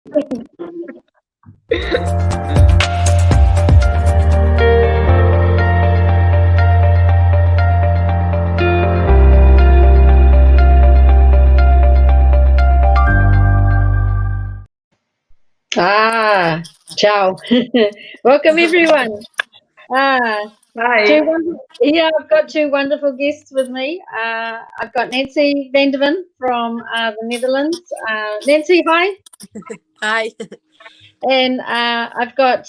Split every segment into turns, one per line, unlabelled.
Ciao. Welcome, everyone.
Hi.
I've got two wonderful guests with me. I've got Nancy Vanderven from the Netherlands. Nancy, hi.
Hi.
And I've got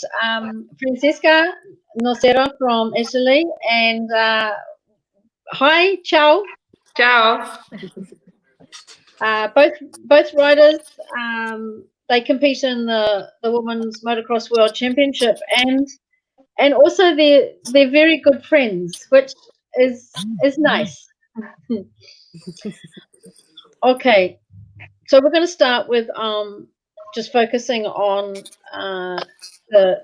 Francesca Nocera from Italy. And hi, ciao.
Ciao.
Both riders. They compete in the Women's Motocross World Championship, and also they're very good friends, which is nice. Okay, so we're going to start with just focusing on the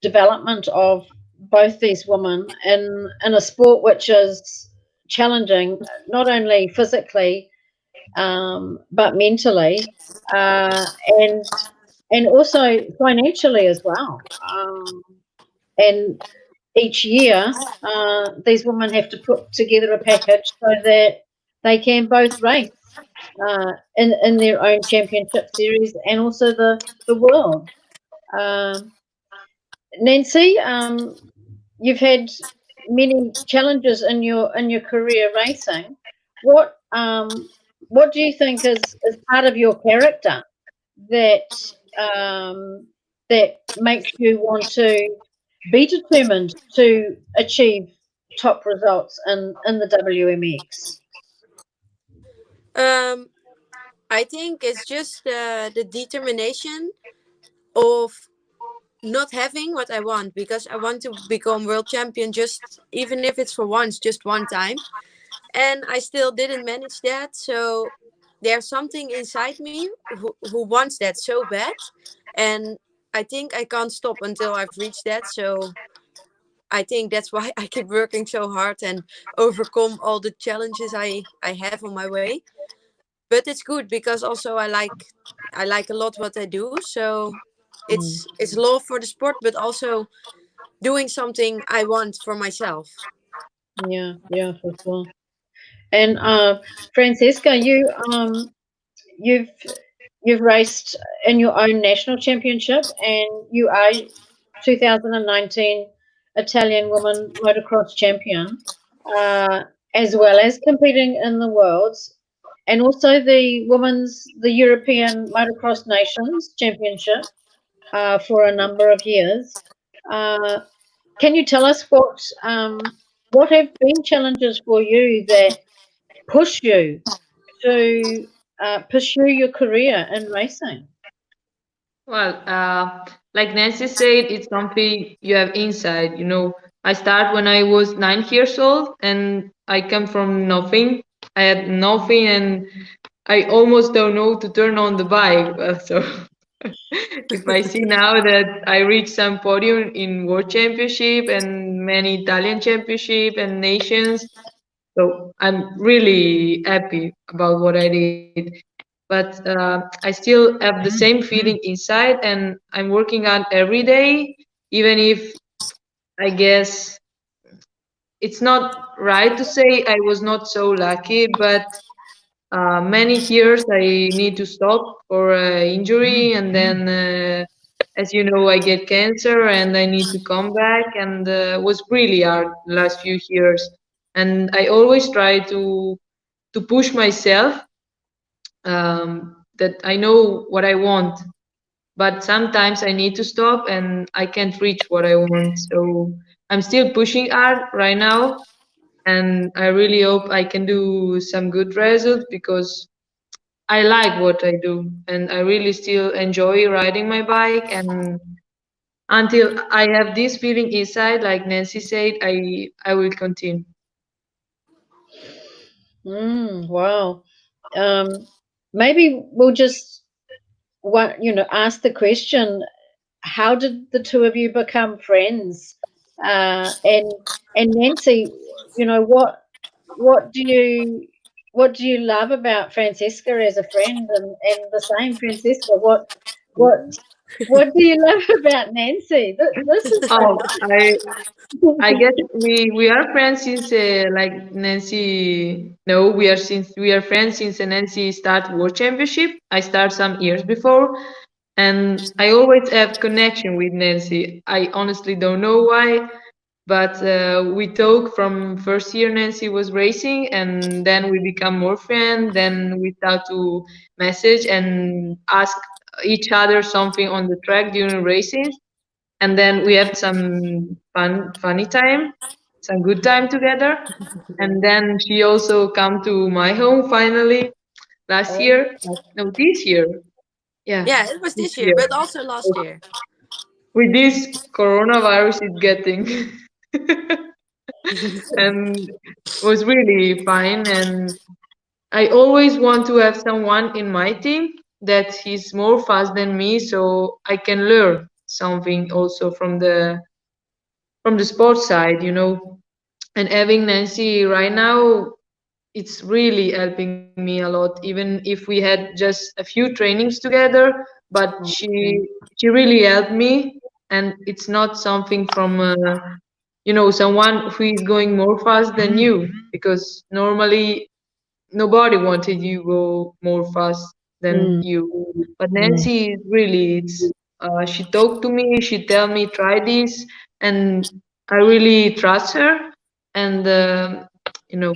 development of both these women in a sport which is challenging, not only physically but mentally, and also financially as well. And each year, these women have to put together a package so that they can both race in their own championship series and also the world. Nancy, you've had many challenges in your career racing. What do you think is part of your character that that makes you want to be determined to achieve top results in the WMX?
I think it's just the determination of not having what I want, because I want to become world champion, just even if it's for once, just one time, and I still didn't manage that. So there's something inside me who wants that so bad, and I think I can't stop until I've reached that. So I think that's why I keep working so hard and overcome all the challenges I have on my way. But it's good because also I like a lot what I do. So it's love for the sport, but also doing something I want for myself.
Yeah, for sure. And Francesca, you've raced in your own national championship, and you are 2019 Italian Women Motocross Champion, as well as competing in the Worlds, and also the European Motocross Nations Championship for a number of years. Can you tell us what have been challenges for you that push you to pursue your career in racing?
Well, like Nancy said, it's something you have inside. I start when I was 9 years old, and I come from nothing. I had nothing, and I almost don't know to turn on the bike. So if I see now that I reached some podium in World Championship and many Italian Championship and nations, so I'm really happy about what I did. But I still have the same feeling inside, and I'm working on every day, even if I guess it's not right to say I was not so lucky, but many years I need to stop for injury, and then as you know, I get cancer and I need to come back, and was really hard the last few years. And I always try to push myself, that I know what I want, but sometimes I need to stop and I can't reach what I want. So I'm still pushing hard right now, and I really hope I can do some good results, because I like what I do and I really still enjoy riding my bike. And until I have this feeling inside, like Nancy said, I will continue.
Wow. Maybe we'll just ask the question: how did the two of you become friends? And Nancy, what do you what do you love about Francesca as a friend, and the same Francesca? What what do you love about Nancy? This is so
Oh, I
fun.
guess we are friends since like Nancy. No, we are friends since Nancy start World Championship. I start some years before, and I always have connection with Nancy. I honestly don't know why, but we talk from first year Nancy was racing, and then we become more friends. Then we start to message and ask each other something on the track during races, and then we have some funny time, some good time together. And then she also come to my home finally last year. No, this year. Yeah,
Yeah, it was
this
this year,
year.
but also last year.
With this coronavirus, it's getting and was really fine. And I always want to have someone in my team that is more fast than me, so I can learn something also from the sports side, and having Nancy right now, it's really helping me a lot. Even if we had just a few trainings together, but she really helped me, and it's not something from someone who is going more fast than you, because normally nobody wanted you go more fast than
Mm,
you. But
mm,
Nancy is really, she talked to me, she tell me try this, and I really trust her, and you know,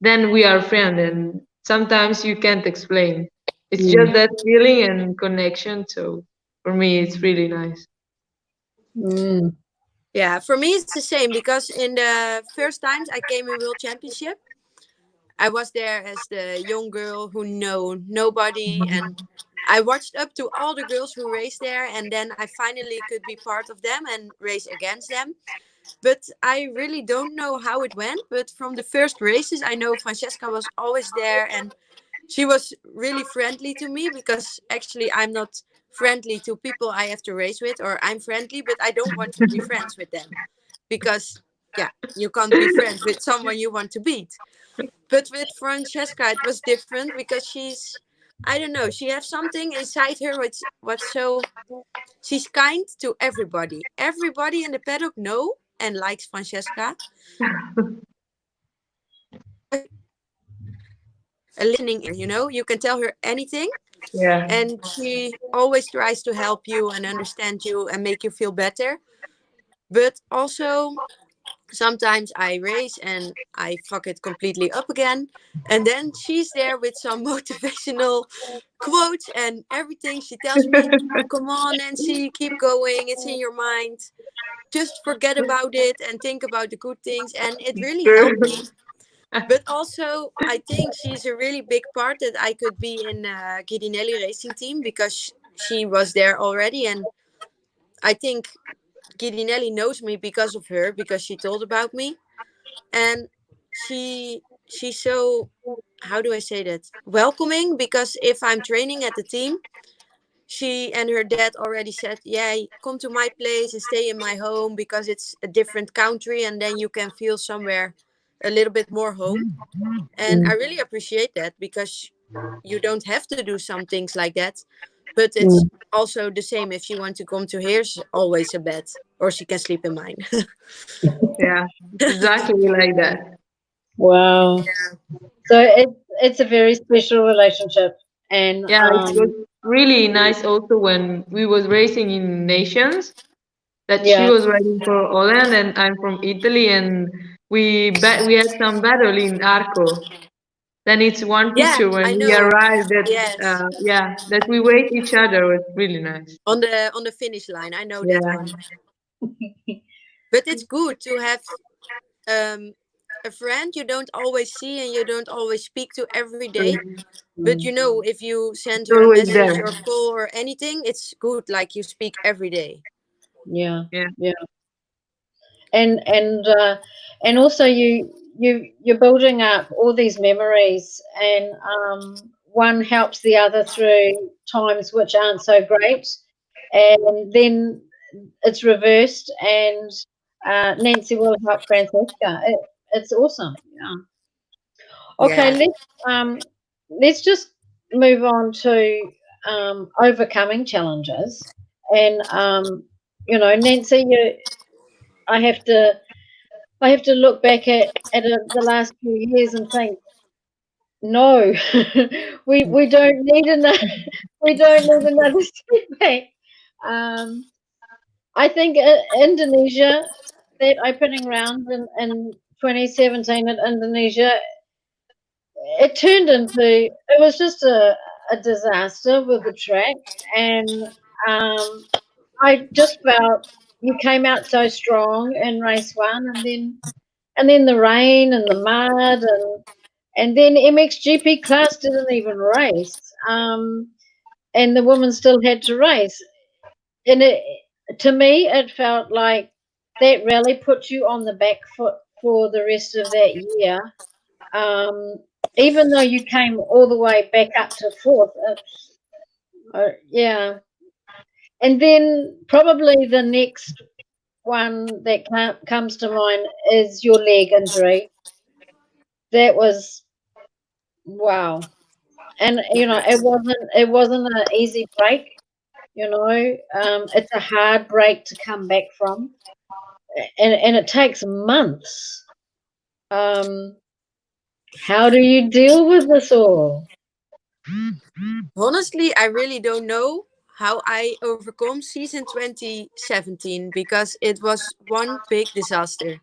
then we are friends, and sometimes you can't explain. It's
mm,
just that feeling and connection. So for me, it's really nice.
mm,
Yeah, for me it's the same because in the first times I came in World Championship, I was there as the young girl who know nobody, and I watched up to all the girls who raced there, and then I finally could be part of them and race against them. But I really don't know how it went. But from the first races, I know Francesca was always there, and she was really friendly to me because actually I'm not friendly to people I have to race with, or I'm friendly, but I don't want to be friends with them because, yeah, you can't be friends with someone you want to beat. But with Francesca, it was different because she's, I don't know, she has something inside her which what's so, she's kind to everybody. Everybody in the paddock know and likes Francesca. A listening ear, you can tell her anything,
Yeah.
and she always tries to help you and understand you and make you feel better. But also sometimes I race and I fuck it completely up again. And then she's there with some motivational quotes and everything. She tells me, come on, Nancy, keep going. It's in your mind. Just forget about it and think about the good things. And it really helped me. But also, I think she's a really big part that I could be in Guidinelli racing team because she was there already. And I think Guidinelli knows me because of her, because she told about me. And she's so, how do I say that, welcoming, because if I'm training at the team, she and her dad already said, yeah, come to my place and stay in my home because it's a different country and then you can feel somewhere a little bit more home. And I
mm,
really appreciate that because you don't have to do some things like that, but it's
mm.
also the same if she wants to come to here's always a bed, or she can sleep in mine.
Yeah, exactly like that.
Wow. So it's a very special relationship, and
Yeah, it was really nice also when we was racing in nations, that she
yeah,
was riding for Holland and I'm from Italy, and we had some battle in Arco. Then it's one
Yeah,
picture when
I
we
know.
arrived that
Yes,
yeah, that we wait each other was really nice.
on the finish line, I know that
Yeah.
one. But it's good to have um a friend you don't always see and you don't always speak to every day. But
mm,
if you send
It's
her a
always
message
there.
or call or anything, it's good. Like you speak every day.
yeah,
Yeah.
yeah, and and also you're building up all these memories, and one helps the other through times which aren't so great, and then it's reversed, and Nancy will help Francesca. It's awesome. Yeah. Okay,
Yeah.
let's just move on to overcoming challenges. And Nancy, I have to I have to look back at the last few years and think, no, we don't need another we don't need another setback. Um, I think Indonesia, that opening round in 2017 at Indonesia, it was just a disaster with the track, and I just felt you came out so strong in race one, and then the rain and the mud, and then MXGP class didn't even race, and the women still had to race, and to me it felt like that rally put you on the back foot for the rest of that year. Um, Even though you came all the way back up to fourth, yeah. And then probably the next one that comes to mind is your leg injury. That was wow, and it wasn't an easy break. It's a hard break to come back from, and it takes months. Um, how do you deal with this all?
Honestly, I really don't know how I overcome season 2017 because it was one big disaster.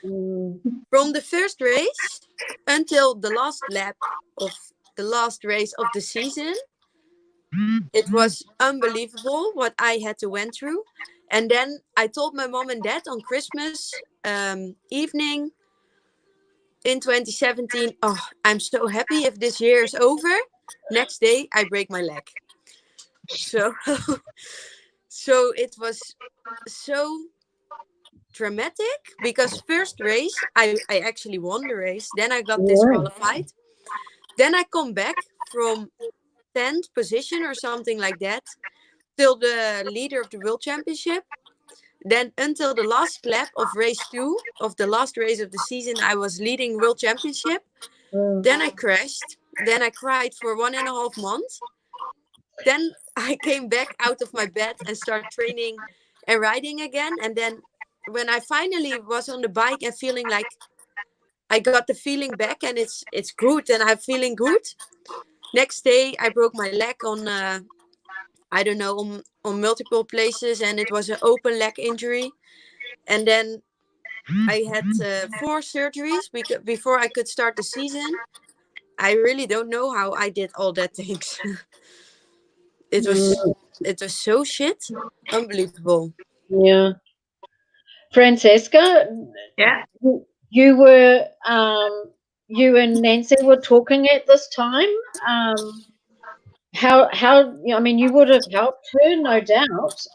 Mm,
From the first race until the last lap of the last race of the season, it was unbelievable what I had to went through. And then I told my mom and dad on Christmas evening in 2017, oh, I'm so happy if this year is over. Next day, I break my leg. So, so it was so dramatic because first race, I actually won the race. Then I got
yeah.
disqualified. Then I come back from 10th position or something like that till the leader of the world championship. Then until the last lap of race two of the last race of the season, I was leading world championship.
Mm,
Then I crashed. Then I cried for 1.5 months. Then I came back out of my bed and start training and riding again. And then when I finally was on the bike and feeling like I got the feeling back and it's good and I'm feeling good. Next day I broke my leg on I don't know on multiple places and it was an open leg injury. And then I had 4 surgeries before I could start the season. I really don't know how I did all that things. it was
mm,
it was so shit, unbelievable.
yeah. Francesca,
Yeah.
you were you and Nancy were talking at this time. I mean, you would have helped her, no doubt.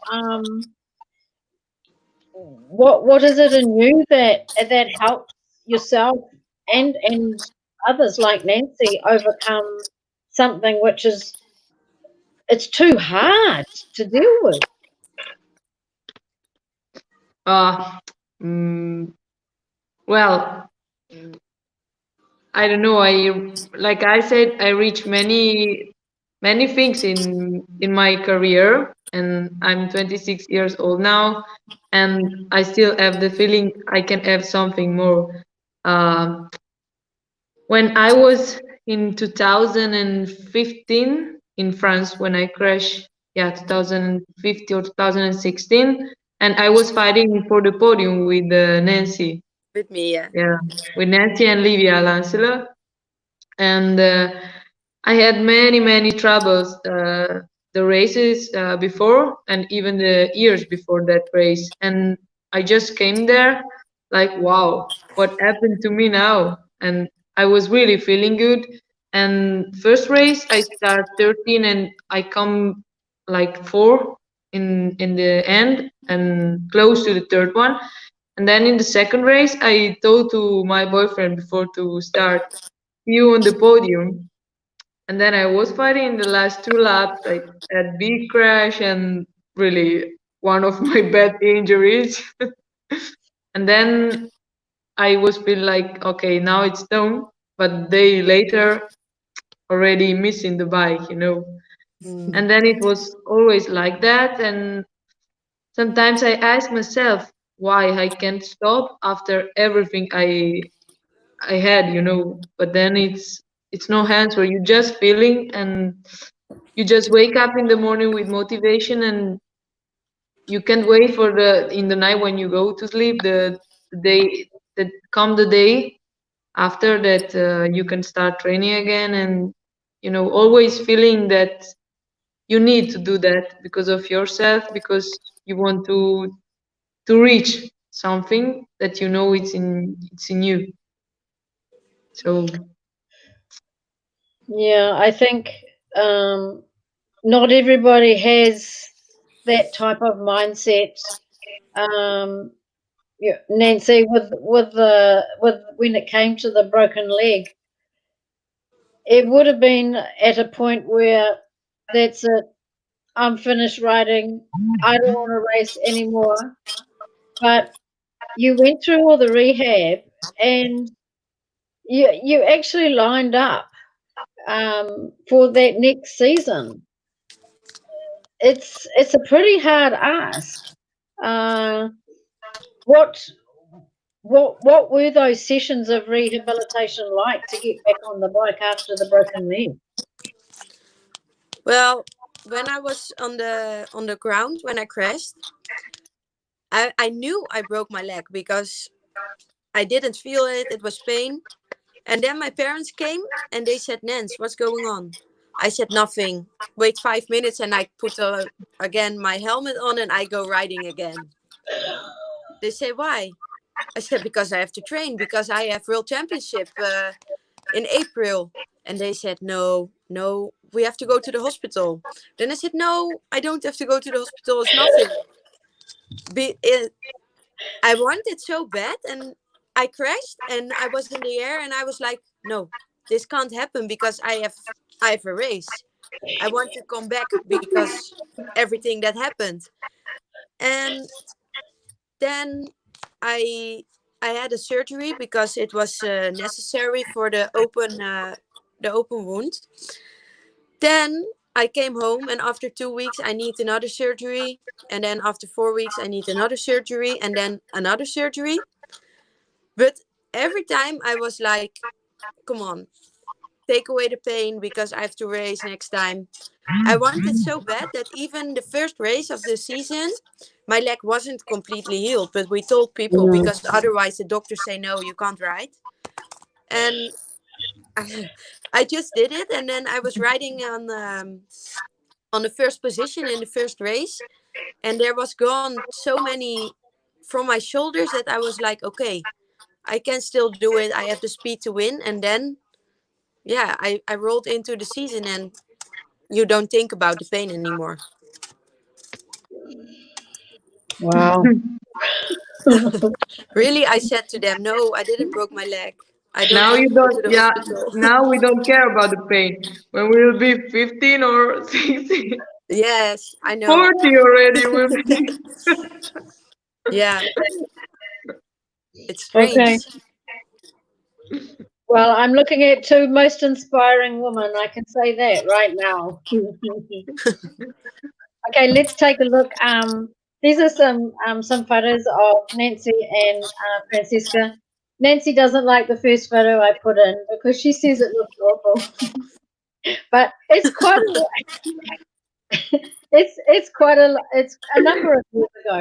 What is it in you that helps yourself and others like Nancy overcome something which is it's too hard to deal with?
Uh, mm, well, I don't know. Like I said, I reached many things in my career, and I'm 26 years old now, and I still have the feeling I can have something more. Um, when I was in 2015 in France, when I crashed, yeah, 2015 or 2016, and I was fighting for the podium with Nancy,
With me, yeah.
yeah, with Nancy and Livia Lancela, and I had many troubles the races before and even the years before that race, and I just came there like, wow, what happened to me now? And I was really feeling good. And first race I start 13 and I come like 4 in the end and close to the third one. And then in the second race I told to my boyfriend before to start, you on the podium. And then I was fighting in the last 2 laps. I had big crash and really one of my bad injuries. And then I was feeling like, okay, now it's done. but day later already missing the bike, you know. And then it was always like that. And sometimes I ask myself why I can't stop after everything I had, you know. But then it's no answer. You just feeling, and you just wake up in the morning with motivation, and you can't wait for the in the night when you go to sleep the day that come the day after that you can start training again. And you know, always feeling that you need to do that because of yourself, because you want to reach something that you know it's in you. So
Yeah, I think not everybody has that type of mindset. Um, yeah, Nancy, with when it came to the broken leg, it would have been at a point where that's it. I'm finished riding. I don't want to race anymore. But you went through all the rehab, and you actually lined up for that next season. It's a pretty hard ask. Uh, what what were those sessions of rehabilitation like to get back on the bike after the broken leg?
Well, when I was on the ground when I crashed, I knew I broke my leg because I didn't feel it. It was pain. And then my parents came and they said, Nance, what's going on? I said, nothing. Wait 5 minutes and I put again my helmet on and I go riding again. They say, why? I said, because I have to train, because I have World Championship in April. And they said, no, we have to go to the hospital. Then I said, no, I don't have to go to the hospital. It's nothing. I wanted so bad, and I crashed and I was in the air and I was like, no, this can't happen because I have a race. I want to come back because everything that happened. And then I I had a surgery because it was necessary for the open wound. Then I came home, and after 2 weeks I need another surgery, and then after 4 weeks I need another surgery, and then another surgery. But every time I was like, come on, take away the pain because I have to race next time. I wanted so bad that even the first race of the season, my leg wasn't completely healed. But we told people because otherwise the doctors say, no, you can't ride. And I just did it. And then I was riding on the first position in the first race. And there was gone so many from my shoulders that I was like, okay, I can still do it. I have the speed to win. And then, yeah, I rolled into the season and you don't think about the pain anymore.
Wow.
Really, I said to them, no, I didn't broke my leg. I don't
now
want
you
to go to
don't,
the
yeah,
hospital.
now we don't care about the pain. When we will be 15 or 16,
Yes, I know.
40 already will be.
Yeah, it's
Okay.
strange.
Well, I'm looking at two most inspiring women. I can say that right now. Okay, let's take a look. These are some photos of Nancy and Francesca. Nancy doesn't like the first photo I put in because she says it looks awful. But it's quite it's a number of years ago.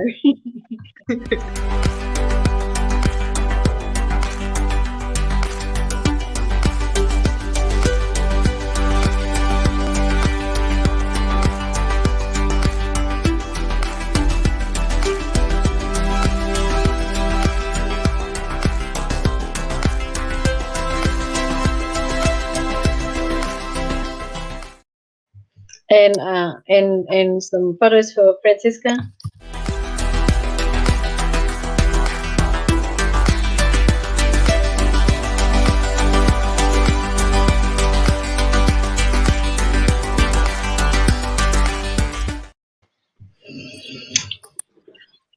And some photos for Francesca.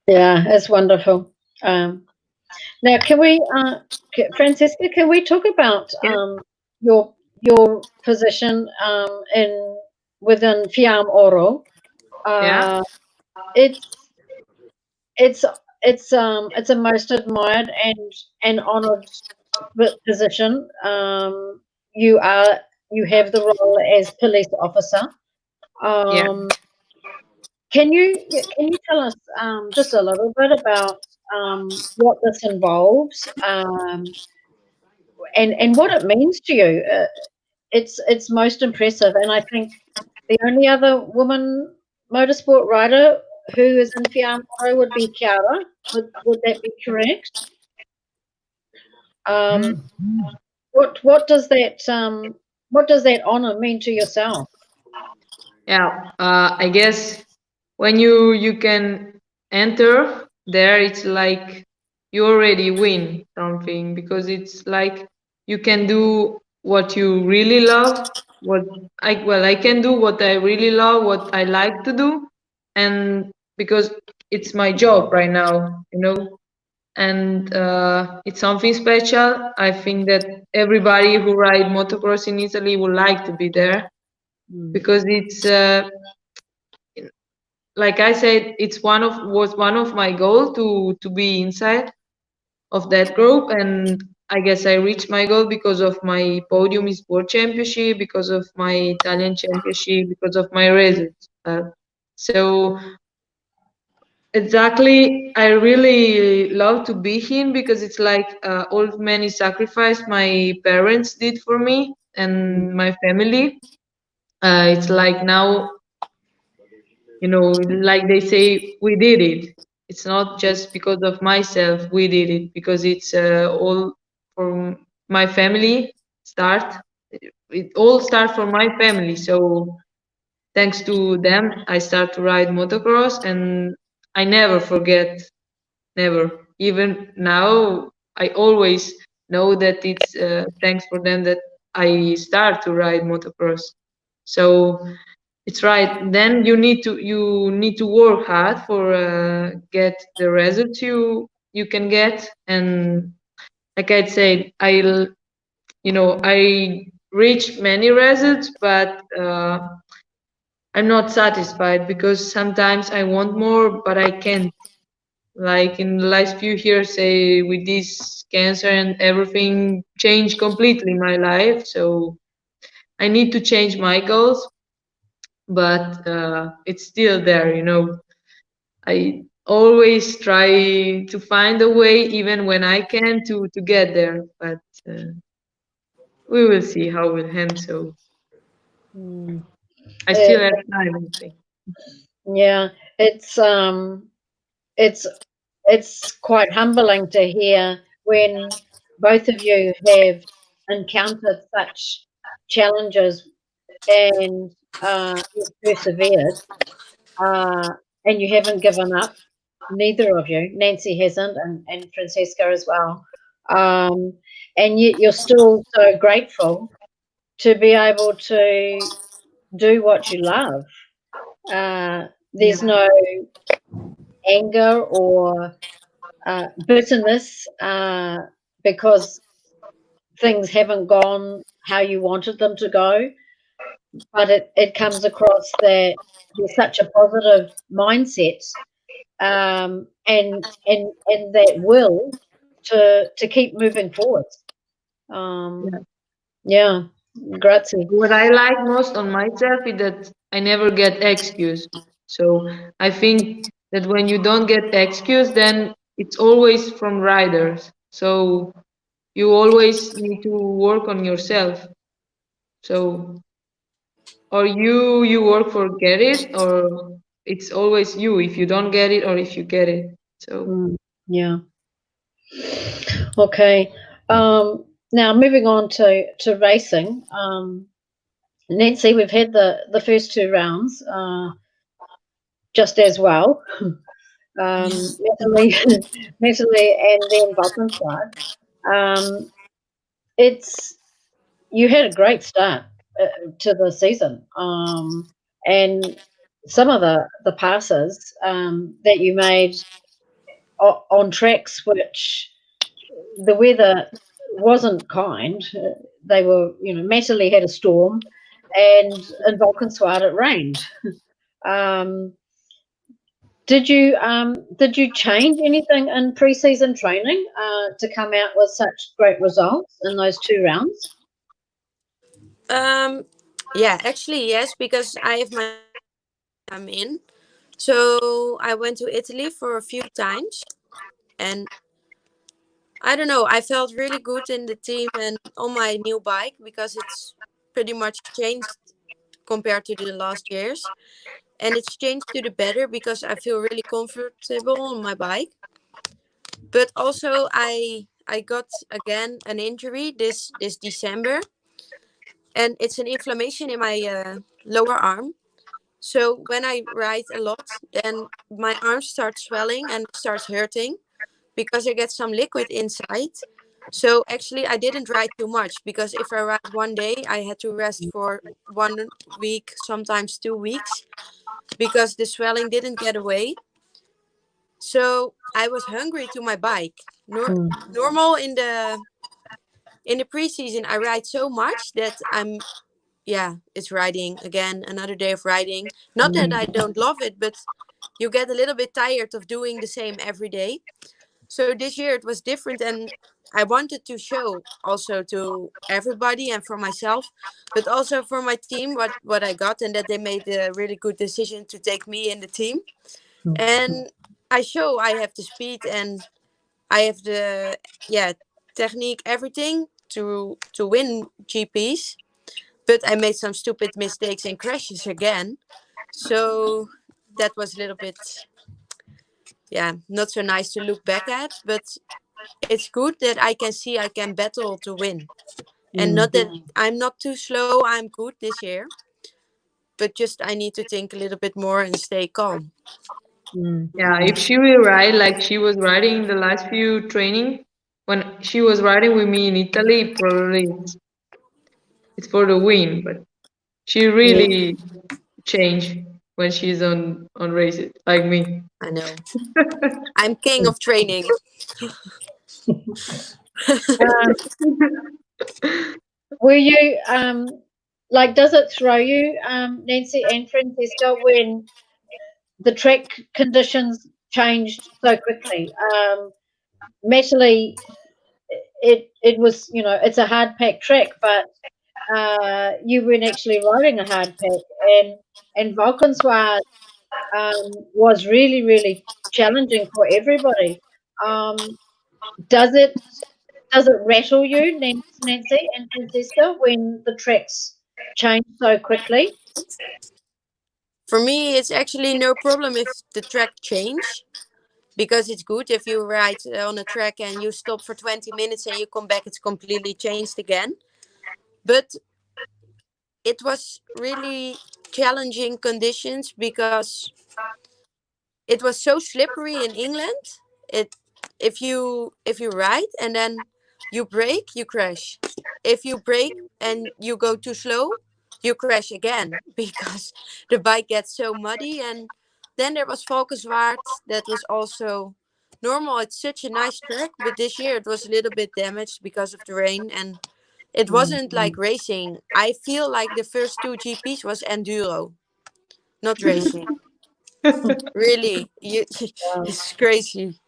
Yeah, it's wonderful. Now, can we, Francesca, can we talk about
Yeah.
your position in within Fiam Oro?
Yeah.
Uh, it's it's it's a most admired and honoured position. You are you have the role as police officer.
Yeah.
Um, can you tell us just a little bit about what this involves and what it means to you? It's most impressive, and I think the only other woman motorsport rider who is in Fiammaro would be Chiara. Would that be correct? Um, what does that honor mean to yourself?
Yeah. I guess when you can enter there, it's like you already win something, because it's like you can do what you really love. What I can do what I really love, what I like to do, and because it's my job right now, and it's something special. I think that everybody who ride motocross in Italy would like to be there,
Mm,
because it's like I said, it's was one of my goal to be inside of that group, and I guess I reached my goal because of my podium is World Championship, because of my Italian Championship, because of my results. So exactly, I really love to be here, because it's like all many sacrifice my parents did for me
mm,
and my family. It's like now, like they say, we did it. It's not just because of myself, we did it, because it's all from my family start. It all start from my family. So thanks to them, I start to ride motocross, and I never forget, never. Even now, I always know that it's thanks for them that I start to ride motocross. So it's right. Then you need to work hard for get the results you can get. And like I said, I reach many results, but I'm not satisfied, because sometimes I want more, but I can't. Like in the last few years, say with this cancer and everything changed completely my life. So I need to change my goals, but it's still there. I always try to find a way, even when I can, to get there. But we will see how it ends. So
mm.
I
Uh,
still have time, I think.
yeah, it's um, it's it's quite humbling to hear when both of you have encountered such challenges and you've persevered uh, and you haven't given up. Neither of you, Nancy hasn't, and Francesca as well. Um, and yet you're still so grateful to be able to do what you love.
Yeah,
There's no anger or bitterness because things haven't gone how you wanted them to go, but it comes across that there's such a positive mindset and that will to keep moving forward. Um,
yeah.
yeah, grazie.
What I like most on myself is that I never get excuse. So I think that when you don't get excuse, then it's always from riders. So you always need to work on yourself. So or you work for get it, or it's always you if you don't get it or if you get it. So
Mm, yeah. Okay. Now moving on to racing. Nancy, we've had the first two rounds just as well. Natalie, Natalie, and then Balkanstad. Um, it's you had a great start to the season, and some of the passes that you made on tracks which the weather wasn't kind. They were, Matterley had a storm, and in Valkenswaard it rained. Did you change anything in preseason training to come out with such great results in those 2 rounds?
Yeah, actually yes, because I have my I'm in. So I went to Italy for a few times, and I don't know, I felt really good in the team and on my new bike because it's pretty much changed compared to the last years. And it's changed to the better because I feel really comfortable on my bike. But also I got again an injury this December, and it's an inflammation in my lower arm. So when I ride a lot, then my arms start swelling and starts hurting because I get some liquid inside. So actually, I didn't ride too much because if I ride one day, I had to rest for 1 week, sometimes 2 weeks, because the swelling didn't get away. So I was hungry to my bike. Normal in the preseason, I ride so much that it's riding again, another day of riding. Not that I don't love it, but you get a little bit tired of doing the same every day. So this year it was different, and I wanted to show also to everybody and for myself, but also for my team what I got, and that they made a really good decision to take me in the team. And I have the speed and I have the technique, everything to win GPs. But I made some stupid mistakes and crashes again. So that was a little bit, not so nice to look back at. But it's good that I can see I can battle to win. And not that I'm not too slow, I'm good this year. But just I need to think a little bit more and stay calm.
Yeah, if she will ride like she was riding in the last few training, when she was riding with me in Italy, probably it's for the win, but she really changed when she's on races like me.
I know. I'm king of training.
Were you does it throw you, Nancy and Francesca, when the track conditions changed so quickly? Matterley, it was, it's a hard packed track, but you weren't actually riding a hard pack, and Valkenswaard was really, really challenging for everybody. Does it rattle you, Nancy and Francesca, when the tracks change so quickly?
For me, it's actually no problem if the track change, because it's good if you ride on a track and you stop for 20 minutes and you come back, it's completely changed again. But it was really challenging conditions because it was so slippery in England. It if you ride and then you brake, you crash. If you brake and you go too slow, you crash again because the bike gets so muddy. And then there was Valkenswaard that was also normal. It's such a nice track, but this year it was a little bit damaged because of the rain, and it wasn't like racing. I feel like the first 2 GPs was enduro, not racing. Really, it's crazy.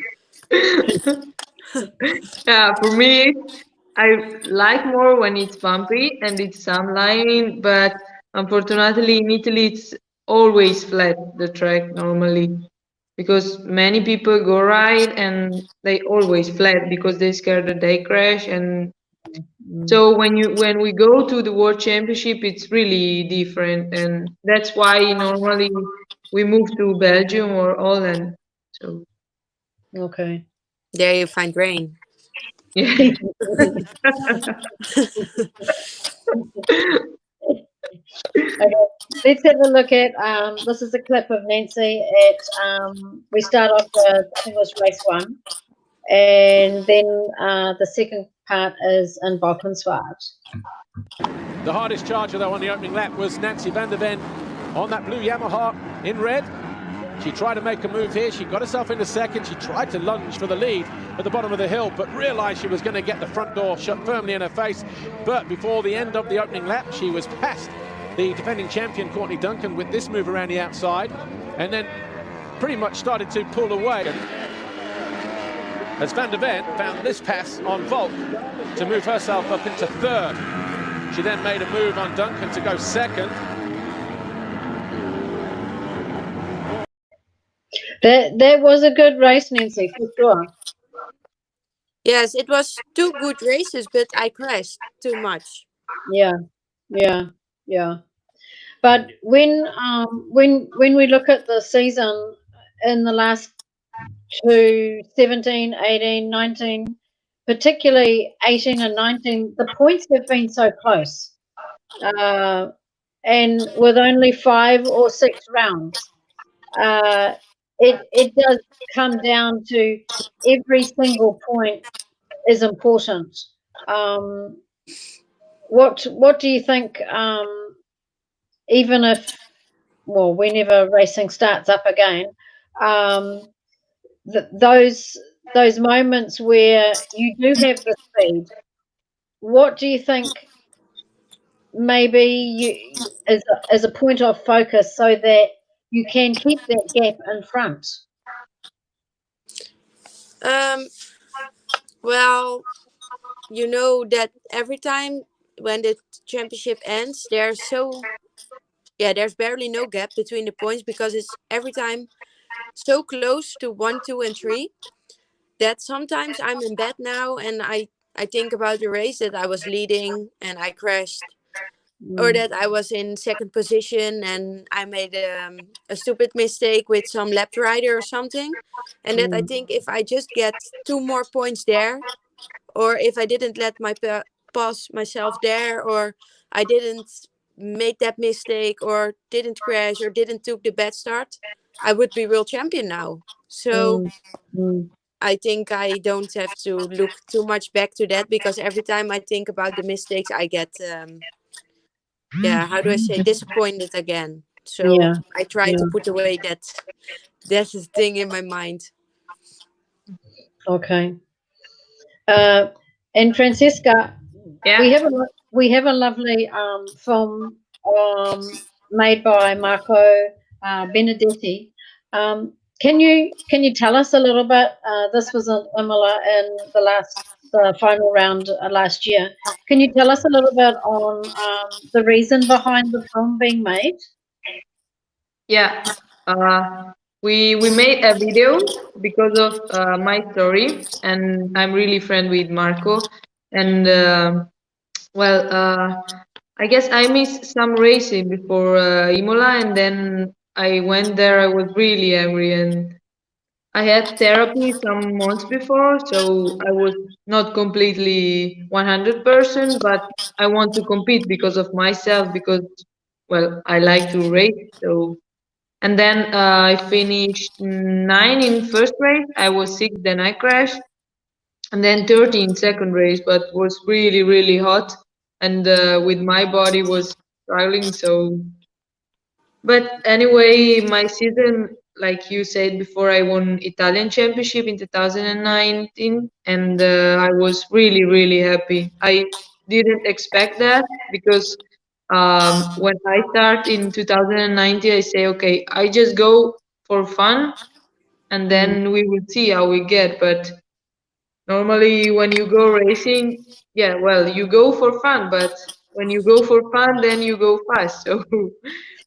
Yeah, for me, I like more when it's bumpy and it's some line, but unfortunately in Italy it's always flat, the track normally, because many people go ride and they always flat because they scared that they crash. And so when we go to the World Championship, it's really different, and that's why normally we move to Belgium or Holland. So
Okay.
There you find rain.
yeah.
Okay, let's have a look at this is a clip of Nancy at we start off with, I think it was race 1, and then the second part is in Valkenswaard.
The hardest charger though on the opening lap was Nancy van der Ven on that blue Yamaha in red. She tried to make a move here. She got herself into second. She tried to lunge for the lead at the bottom of the hill, but realized she was going to get the front door shut firmly in her face. But before the end of the opening lap, she was past the defending champion, Courtney Duncan, with this move around the outside, and then pretty much started to pull away. As Van der Ven found this pass on Volk to move herself up into third. She then made a move on Duncan to go second.
That was a good race, Nancy, for sure.
Yes, it was two good races, but I crashed too much.
Yeah. But when we look at the season in the last two, 17, 18, 19, particularly 18 and 19, the points have been so close. And with only 5 or 6 rounds, it does come down to every single point is important. What do you think? Even if, well, whenever racing starts up again, those moments where you do have the speed, what do you think maybe you as a point of focus so that you can keep that gap in front?
Well, you know that every time when the championship ends, there's barely no gap between the points because it's every time so close to 1, 2, and 3 that sometimes I'm in bed now and I think about the race that I was leading and I crashed, or that I was in second position and I made a stupid mistake with some lap rider or something, and that I think if I just get 2 more points there, or if I didn't let my pass myself there, or I didn't make that mistake, or didn't crash, or didn't took the bad start, I would be world champion now. So I think I don't have to look too much back to that, because every time I think about the mistakes, I get how do I say, disappointed again. So I try to put away that thing in my mind.
Okay. And Francesca,
Yeah.
we have a lovely film made by Marco Benedetti. Can you tell us a little bit? This was in Imola in the final round last year. Can you tell us a little bit on the reason behind the film being made?
Yeah. We made a video because of my story, and I'm really friend with Marco. And I guess I missed some racing before Imola, and then I went there. I was really angry, and I had therapy some months before, so I was not completely 100%, but I want to compete because of myself, because, well, I like to race. So, and then I finished 9 in first race. I was 6, then I crashed, and then 13 second race, but was really, really hot, and with my body was struggling. So, but anyway, my season, like you said before, I won Italian championship in 2019, and I was really, really happy. I didn't expect that, because when I start in 2019, I say, okay, I just go for fun, and then we will see how we get. But normally, when you go racing, yeah, well, you go for fun, but when you go for fun, then you go fast. So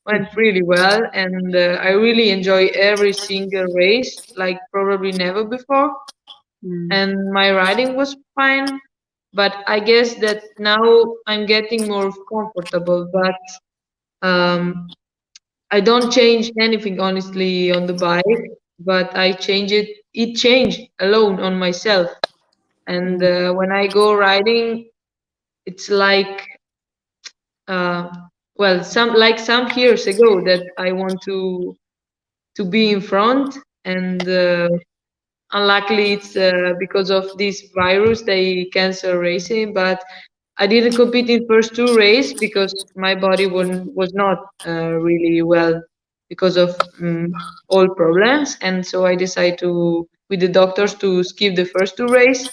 went really well, and I really enjoy every single race, like probably never before. And my riding was fine, but I guess that now I'm getting more comfortable. But I don't change anything honestly on the bike, but I change it. It changed alone on myself. And when I go riding, it's like some years ago that I want to be in front, and unluckily it's because of this virus they cancel racing. But I didn't compete in first 2 races because my body was not really well. because of all problems. And so I decided to, with the doctors, to skip the first two races.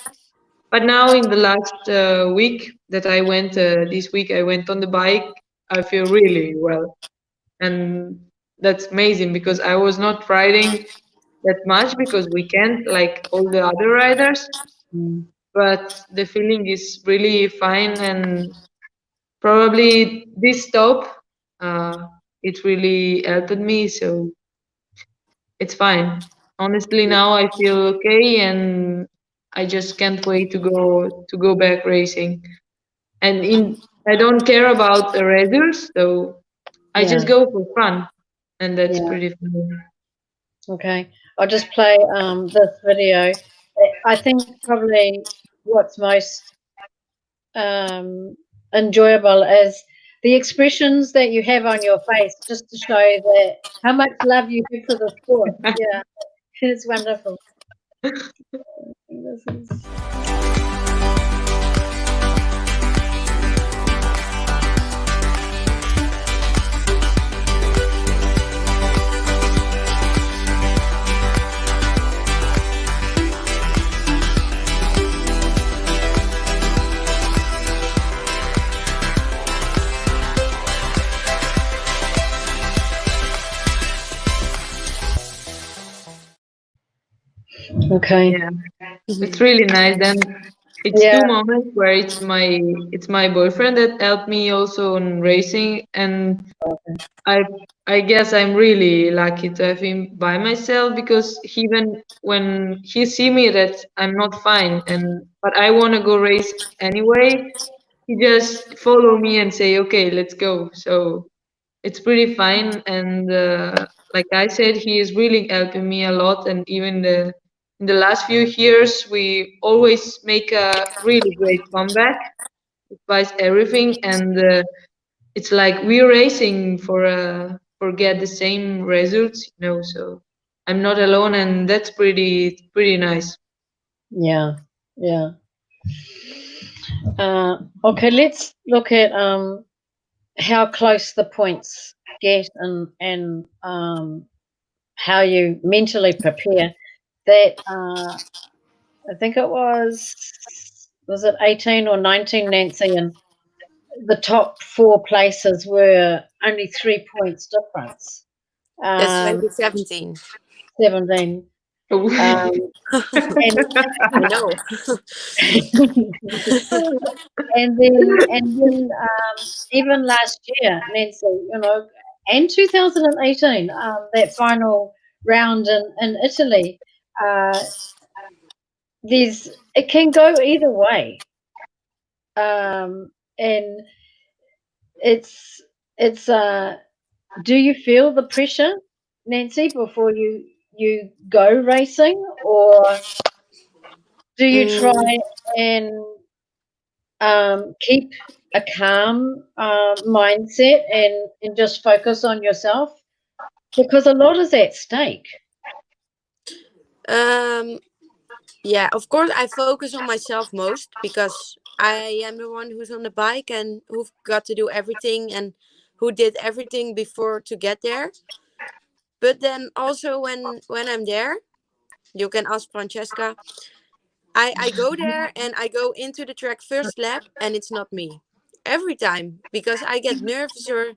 But now in the last week that I went, this week I went on the bike, I feel really well. And that's amazing because I was not riding that much because we can't like all the other riders. But the feeling is really fine, and probably this stop, it really helped me, so it's fine. Honestly, now I feel okay, and I just can't wait to go back racing. And I don't care about the results, so I
Yeah.
just go for fun, and that's
Yeah.
pretty fun.
Okay. I'll just play this video. I think probably what's most enjoyable is the expressions that you have on your face, just to show that how much love you have for the sport. Yeah, it's wonderful. This is... Okay.
Yeah, it's really nice. Then it's
Yeah.
two moments where it's my boyfriend that helped me also on racing, and I I guess I'm really lucky to have him by myself because even when he see me that I'm not fine and but I want to go race anyway, he just follow me and say, okay, let's go. So it's pretty fine, and like I said, he is really helping me a lot, and even in the last few years, we always make a really great comeback, despite everything, and it's like we're racing for get the same results, you know. So I'm not alone, and that's pretty nice.
Yeah. Yeah. Okay, let's look at how close the points get and how you mentally prepare. That I think it was it 18 or 19, Nancy, and the top four places were only 3 points difference.
That's 2017.
17.
Oh.
And
I know.
and then even last year, Nancy, you know, and 2018, that final round in Italy, it can go either way, and it's do you feel the pressure, Nancy, before you go racing, or do you try
Mm,
and keep a calm mindset and just focus on yourself, because a lot is at stake.
um, yeah, of course, I focus on myself most because I am the one who's on the bike and who've got to do everything and who did everything before to get there. But then also when I'm there, you can ask Francesca. I go there and I go into the track first lap and it's not me every time because I get nervous or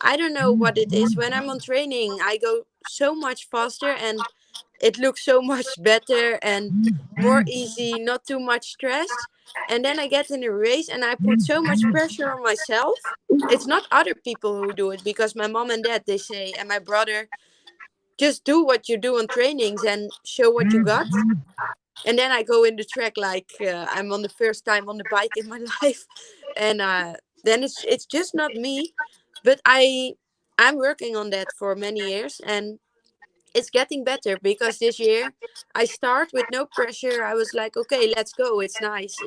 I don't know what it is. When I'm on training, I go so much faster and it looks so much better and more easy, not too much stress. And then I get in a race and I put so much pressure on myself. It's not other people who do it because my mom and dad, they say, and my brother, just do what you do on trainings and show what you got. And then I go in the track like I'm on the first time on the bike in my life, and then it's just not me, but I'm working on that for many years, and it's getting better because this year I start with no pressure. I was like, okay, let's go. It's nice.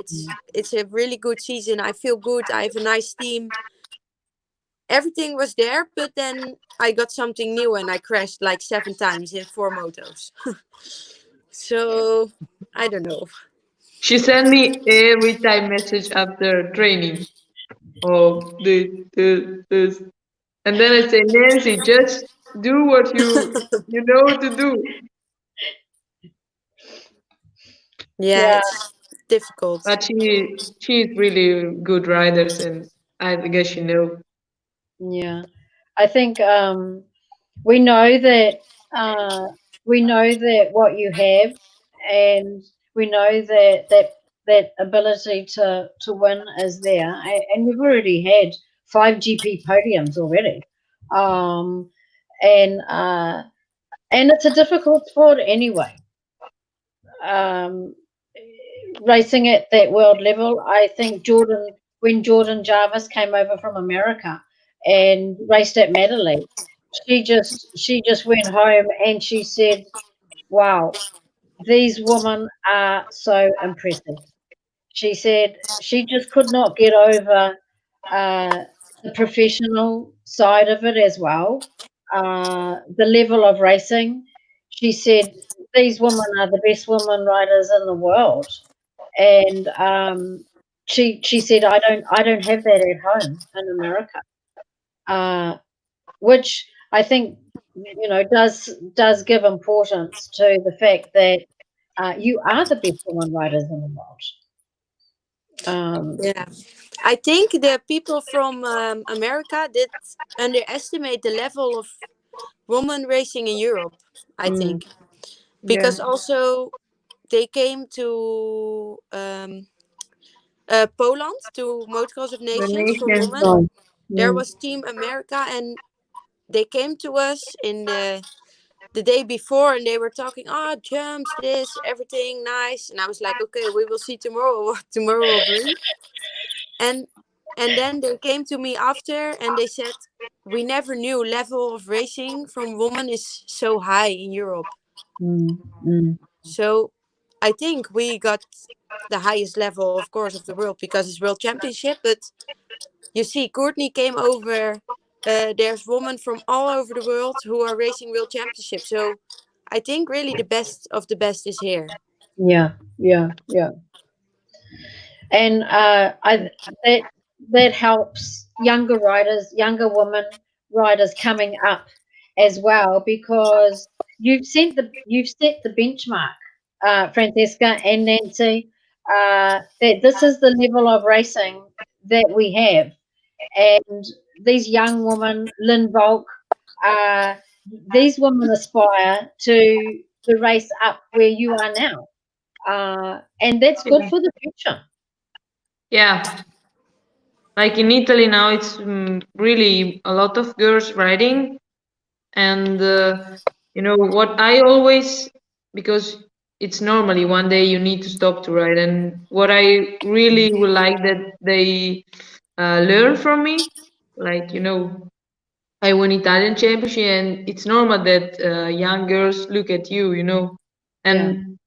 It's a really good season. I feel good. I have a nice team. Everything was there, but then I got something new and I crashed like 7 times in 4 motos. So I don't know.
She sent me every time message after training. Oh, this, and then I say, Nancy, just do what you know to do.
Yeah,
Yeah,
it's difficult.
But she's really good riders, and I guess you know.
yeah. I think we know that uh, we know that what you have, and we know that that ability to win is there, and we've already had 5 GP podiums already, um, and uh, and it's a difficult sport anyway. Um, Racing at that world level, I think when Jordan Jarvis came over from America and raced at Madeley, she just went home and she said, "Wow, these women are so impressive." She said she just could not get over the professional side of it as well, the level of racing. She said these women are the best women riders in the world, and she said I don't have that at home in America, which I think does give importance to the fact that you are the best women riders in the world.
Yeah, I think the people from America did underestimate the level of women racing in Europe. I
Mm,
think
Yeah,
because also they came to Poland to Motocross of
the
Nations for
nation.
women.
no,
There
mm,
was Team America, and they came to us in the day before, and they were talking, "Ah, jumps, this, everything nice." And I was like, "Okay, we will see tomorrow what tomorrow will bring." And then they came to me after, and they said, "We never knew level of racing from women is so high in Europe."
mm, mm,
So I think we got the highest level, of course, of the world because it's World Championship. But you see, Courtney came over. There's women from all over the world who are racing World Championship. So I think really the best of the best is here.
yeah, yeah, yeah. And that that helps younger riders, younger women riders coming up as well, because you've set the benchmark, Francesca and Nancy, that this is the level of racing that we have, and these young women, Lynn Volk, uh, these women aspire to race up where you are now, and that's good
Yeah.
for the future.
Yeah, like in Italy now, it's really a lot of girls riding, and you know what I always, because it's normally one day you need to stop to ride, and what I really would like that they learn from me, like I won Italian championship, and it's normal that young girls look at you,
Yeah.
and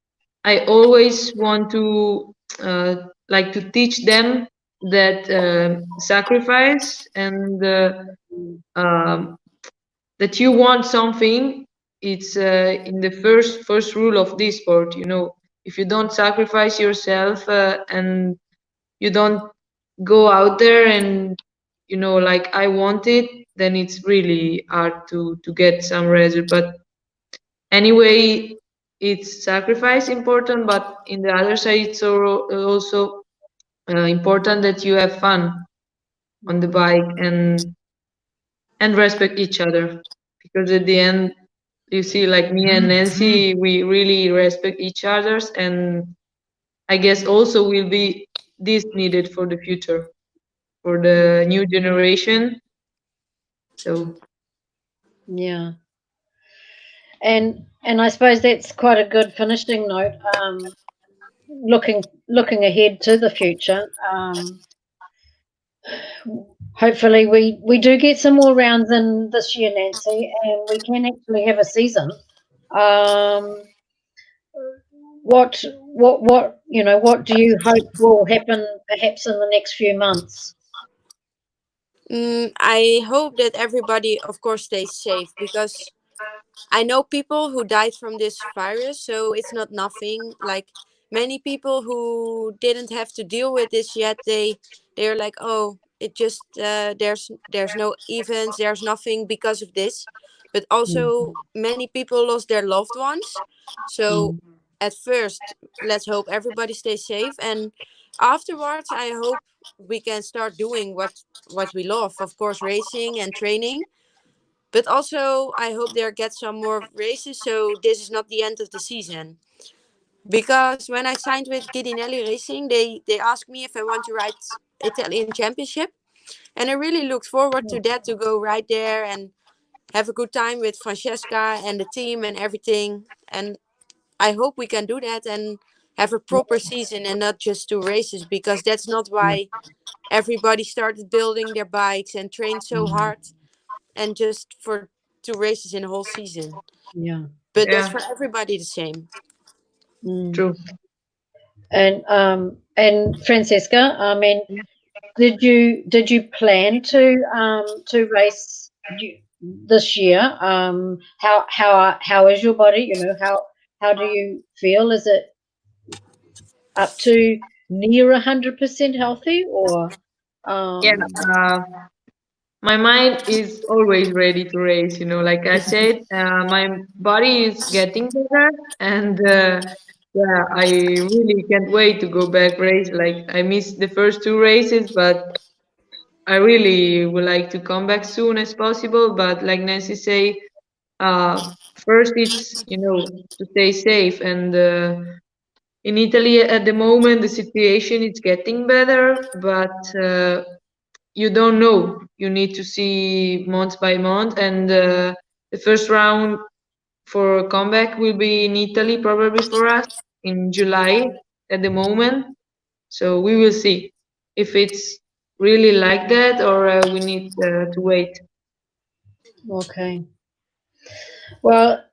I always want to like to teach them that sacrifice and um, that you want something. It's in the first rule of this sport. If you don't sacrifice yourself and you don't go out there and like I want it, then it's really hard to get some result. But anyway, it's sacrifice important, but in the other side it's also important that you have fun on the bike and respect each other, because at the end you see, like me and Nancy, we really respect each other's, and I guess also will be this needed for the future, for the new generation. So
Yeah. And I suppose that's quite a good finishing note. Looking ahead to the future. Hopefully we do get some more rounds in this year, Nancy, and we can actually have a season. Um, what do you hope will happen perhaps in the next few months?
I hope that everybody, of course, stays safe because I know people who died from this virus, so it's not nothing. Like many people who didn't have to deal with this yet, they're like, oh, it just there's no events, there's nothing because of this. but also many people lost their loved ones. So at first, let's hope everybody stays safe, and afterwards, I hope we can start doing what we love, of course, racing and training. But also, I hope there get some more races, so this is not the end of the season. Because when I signed with Gidinelli Racing, they asked me if I want to ride Italian Championship, and I really looked forward to that, to go right there and have a good time with Francesca and the team and everything. And I hope we can do that and have a proper season and not just two races, because that's not why everybody started building their bikes and trained so hard, and just for two races in a whole season.
Yeah.
But that's
Yeah,
for everybody the same.
true.
And Francesca, I mean, did you plan to race this year? How is your body? You know, how do you feel? Is it up to near 100% healthy, or
Yeah,
um
my mind is always ready to race. Like I said, my body is getting better, and yeah, I really can't wait to go back race. Like I missed the first two races, but I really would like to come back soon as possible. But like Nancy say, first it's to stay safe, and in Italy at the moment the situation is getting better, but you don't know. You need to see month by month, and the first round for comeback will be in Italy, probably for us in July at the moment. So we will see if it's really like that, or we need to wait.
okay. Well,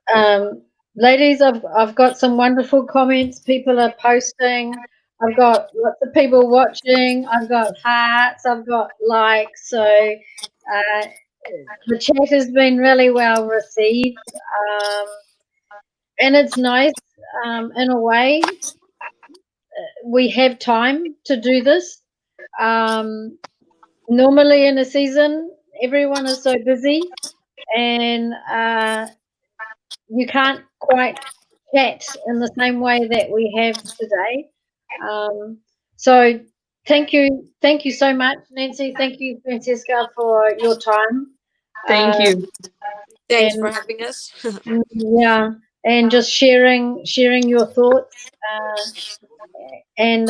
ladies, I've got some wonderful comments. People are posting. I've got lots of people watching. I've got hearts. I've got likes. So the chat has been really well received, and it's nice. In a way, we have time to do this. Um, Normally in a season, everyone is so busy, and you can't quite chat in the same way that we have today. So thank you so much, Nancy. Thank you, Francesca, for your time.
Thank you.
Thanks
And
for having us.
yeah, and just sharing your thoughts, and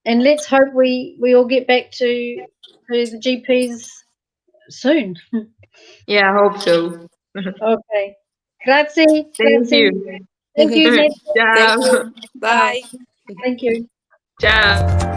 let's hope we all get back to the GPs soon.
Yeah, I hope so.
Okay. Grazie,
Thank
grazie.
you.
Thank you, Nancy.
Thank
Ciao.
you.
Bye.
Bye.
Thank you.
Ciao.